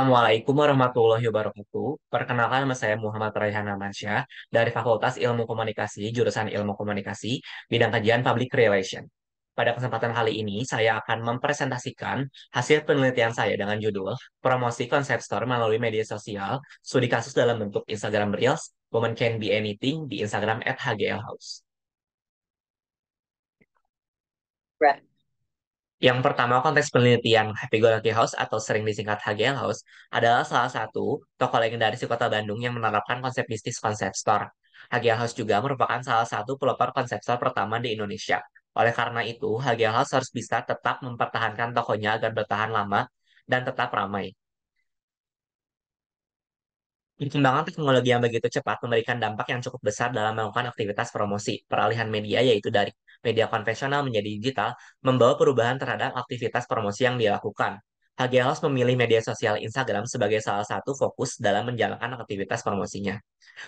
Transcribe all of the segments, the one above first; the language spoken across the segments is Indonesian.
Assalamualaikum warahmatullahi wabarakatuh. Perkenalkan nama saya Muhammad Raihan Amansyah dari Fakultas Ilmu Komunikasi, jurusan Ilmu Komunikasi, bidang kajian Public Relation. Pada kesempatan kali ini, saya akan mempresentasikan hasil penelitian saya dengan judul Promosi Konsep Store melalui Media Sosial, Studi Kasus dalam bentuk Instagram Reels, Women Can Be Anything di Instagram @hglhouse. Right. Yang pertama, konteks penelitian Happy Go Lucky House atau sering disingkat HGL House adalah salah satu toko legendaris di kota Bandung yang menerapkan konsep bisnis konsep store. HGL House juga merupakan salah satu pelopor konsep store pertama di Indonesia. Oleh karena itu, HGL House harus bisa tetap mempertahankan tokonya agar bertahan lama dan tetap ramai. Perkembangan teknologi yang begitu cepat memberikan dampak yang cukup besar dalam melakukan aktivitas promosi. Peralihan media, yaitu dari media konvensional menjadi digital, membawa perubahan terhadap aktivitas promosi yang dilakukan. HG House memilih media sosial Instagram sebagai salah satu fokus dalam menjalankan aktivitas promosinya.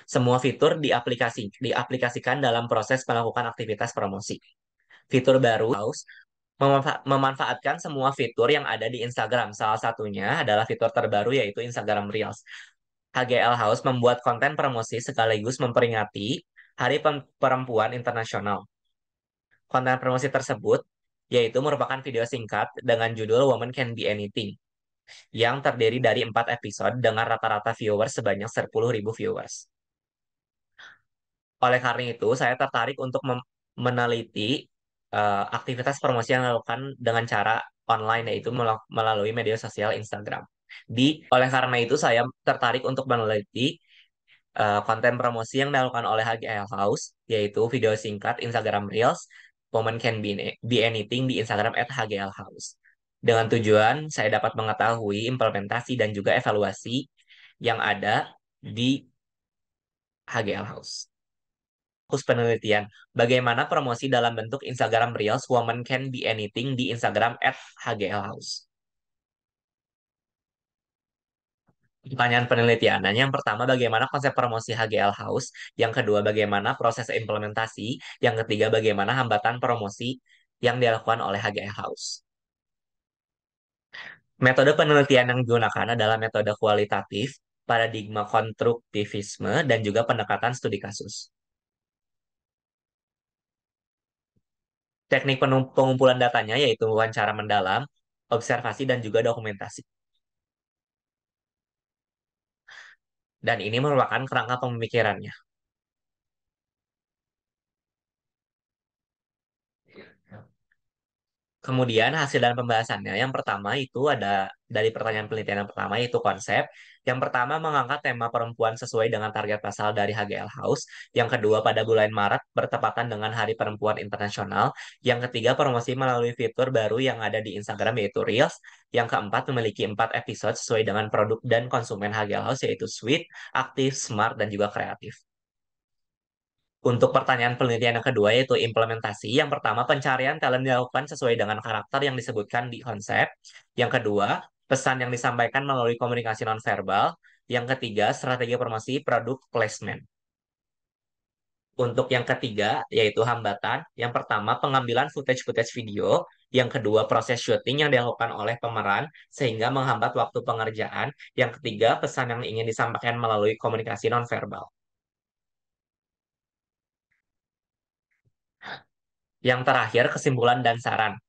Semua fitur diaplikasikan dalam proses melakukan aktivitas promosi. Fitur baru House memanfaatkan semua fitur yang ada di Instagram. Salah satunya adalah fitur terbaru yaitu Instagram Reels. HGL House membuat konten promosi sekaligus memperingati Hari Perempuan Internasional. Konten promosi tersebut yaitu merupakan video singkat dengan judul Woman Can Be Anything yang terdiri dari 4 episode dengan rata-rata viewers sebanyak 10.000 viewers. Oleh karena itu, saya tertarik untuk meneliti aktivitas promosi yang dilakukan dengan cara online yaitu melalui media sosial Instagram. Oleh karena itu, saya tertarik untuk meneliti konten promosi yang dilakukan oleh HGL House, yaitu video singkat Instagram Reels, Women Can Be Anything di Instagram @hglhouse. Dengan tujuan saya dapat mengetahui implementasi dan juga evaluasi yang ada di HGL House. Fokus penelitian, bagaimana promosi dalam bentuk Instagram Reels Women Can Be Anything di Instagram @hglhouse. Pertanyaan penelitiannya, yang pertama, bagaimana konsep promosi HGL House? Yang kedua, bagaimana proses implementasi? Yang ketiga, bagaimana hambatan promosi yang dilakukan oleh HGL House? Metode penelitian yang digunakan adalah metode kualitatif, paradigma konstruktivisme, dan juga pendekatan studi kasus. Teknik pengumpulan datanya yaitu wawancara mendalam, observasi, dan juga dokumentasi. Dan ini merupakan kerangka pemikirannya. Kemudian hasil dan pembahasannya. Yang pertama itu ada dari pertanyaan penelitian yang pertama yaitu konsep. Yang pertama mengangkat tema perempuan sesuai dengan target pasar dari HGL House. Yang kedua pada bulan Maret bertepatan dengan Hari Perempuan Internasional. Yang ketiga promosi melalui fitur baru yang ada di Instagram yaitu Reels. Yang keempat memiliki 4 episode sesuai dengan produk dan konsumen HGL House yaitu Sweet, Aktif, Smart, dan juga Kreatif. Untuk pertanyaan penelitian yang kedua yaitu implementasi. Yang pertama, pencarian talent dilakukan sesuai dengan karakter yang disebutkan di konsep. Yang kedua, pesan yang disampaikan melalui komunikasi nonverbal. Yang ketiga, strategi promosi produk placement. Untuk yang ketiga, yaitu hambatan. Yang pertama, pengambilan footage-footage video. Yang kedua, proses syuting yang dilakukan oleh pemeran sehingga menghambat waktu pengerjaan. Yang ketiga, pesan yang ingin disampaikan melalui komunikasi nonverbal. Yang terakhir, kesimpulan dan saran.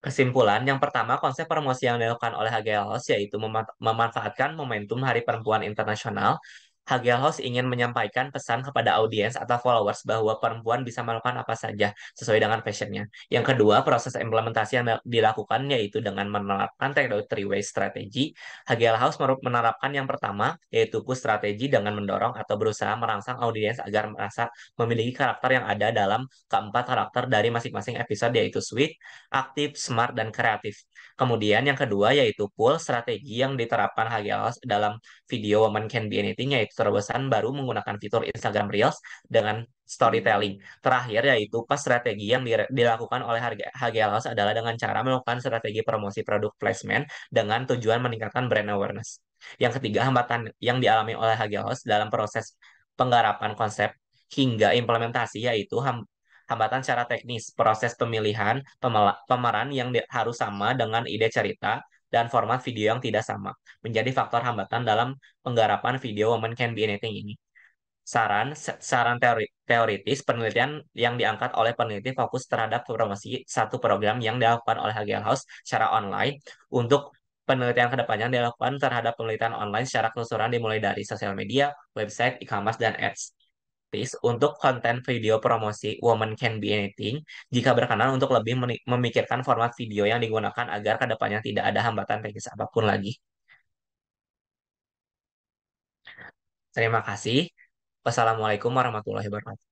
Kesimpulan, yang pertama, konsep promosi yang dilakukan oleh HGL House yaitu memanfaatkan momentum Hari Perempuan Internasional. HGL House ingin menyampaikan pesan kepada audiens atau followers bahwa perempuan bisa melakukan apa saja sesuai dengan passionnya. Yang kedua, proses implementasi yang dilakukan yaitu dengan menerapkan teknologi three-way strategy. HGL House menerapkan yang pertama, yaitu push strategi dengan mendorong atau berusaha merangsang audiens agar merasa memiliki karakter yang ada dalam keempat karakter dari masing-masing episode yaitu sweet, aktif, smart, dan kreatif. Kemudian yang kedua yaitu pull strategi yang diterapkan HGLS dalam video Woman Can Be Anything yaitu terobosan baru menggunakan fitur Instagram Reels dengan storytelling. Terakhir yaitu pas strategi yang dilakukan oleh HGLS adalah dengan cara melakukan strategi promosi produk placement dengan tujuan meningkatkan brand awareness. Yang ketiga, hambatan yang dialami oleh HGLS dalam proses penggarapan konsep hingga implementasi yaitu hambatan secara teknis, proses pemilihan pemeran yang harus sama dengan ide cerita, dan format video yang tidak sama menjadi faktor hambatan dalam penggarapan video Women Can Be Anything ini. Teoritis penelitian yang diangkat oleh peneliti fokus terhadap promosi satu program yang dilakukan oleh HGL House secara online. Untuk penelitian kedepannya dilakukan terhadap penelitian online secara keseluruhan dimulai dari sosial media, website, e-commerce, dan ads. Untuk konten video promosi Woman Can Be Anything, jika berkenan untuk lebih memikirkan format video yang digunakan agar kedepannya tidak ada hambatan teknis apapun lagi. Terima kasih. Wassalamualaikum warahmatullahi wabarakatuh.